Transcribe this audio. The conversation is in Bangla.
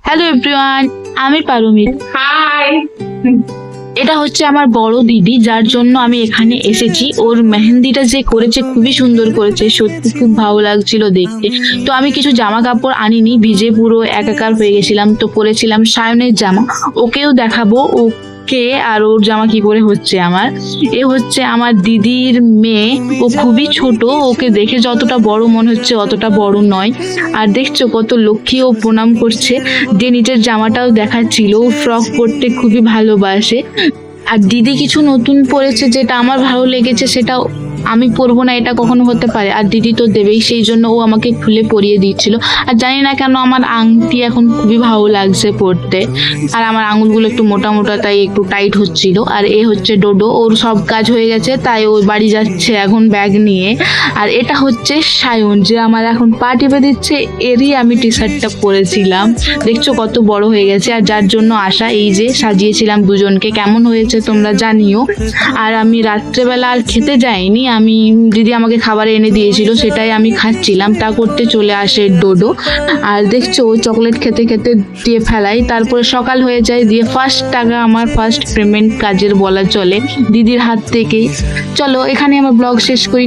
হ্যালো এভরিওয়ান, আমি পারমিত। হাই। এটা হচ্ছে আমার বড় দিদি, যার জন্য আমি এখানে এসেছি। ওর মেহেন্দিটা যে করেছে খুবই সুন্দর করেছে, সত্যি খুব ভালো লাগছিল দেখতে। তো আমি কিছু জামা কাপড় আনিনি, ভিজে পুরো একাকার হয়ে গেছিলাম। তো পরেছিলাম সায়নের জামা, ওকেও দেখাবো কে আর ওর জামা কি করে হচ্ছে। এ হচ্ছে আমার দিদির মেয়ে, ও খুবই ছোট, ওকে দেখে যতটা বড় মনে হচ্ছে অতটা বড় নয়। আর দেখছো কত লক্ষ্মী, ও প্রণাম করছে। যে নিজের জামাটাও দেখাচ্ছিল, ও ফ্রক পরতে খুবই ভালোবাসে। আর দিদি কিছু নতুন পরেছে, যেটা আমার ভালো লেগেছে, সেটা আমি পরবো না এটা কখনো হতে পারে, আর দিদি তো দেবেই, সেই জন্য ও আমাকে খুলে পরিয়ে দিচ্ছিল। আর জানি না কেন আমার আংটি এখন খুবই ভালো লাগছে পরতে। আর আমার আঙুলগুলো একটু মোটা মোটা, তাই একটু টাইট হচ্ছিল। আর এ হচ্ছে ডোডো, ওর সব কাজ হয়ে গেছে, তাই ও বাড়ি যাচ্ছে এখন ব্যাগ নিয়ে। আর এটা হচ্ছে সায়ন, যে আমার এখন পা টিপে দিচ্ছে, এরই আমি টি শার্টটা পরেছিলাম। দেখছো কত বড় হয়ে গেছে। আর যার জন্য আসা, এই যে সাজিয়েছিলাম দুজনকে, কেমন হয়েছে তোমরা জানিও। আর আমি রাত্রেবেলা আর খেতে যাইনি, আমি দিদি আমাকে খাবার এনে দিয়েছিল, সেটাই আমি খাচ্ছিলাম। তা করতে চলে আসে ডোডো। আর দেখছো ও চকলেট খেতে খেতে দিয়ে ফেলাই, তারপরে সকাল হয়ে যায়। দিয়ে ফার্স্ট টাকা, আমার ফার্স্ট পেমেন্ট কাজের বলা চলে, দিদির হাত থেকেই। চলো এখানে আমার ব্লগ শেষ করি।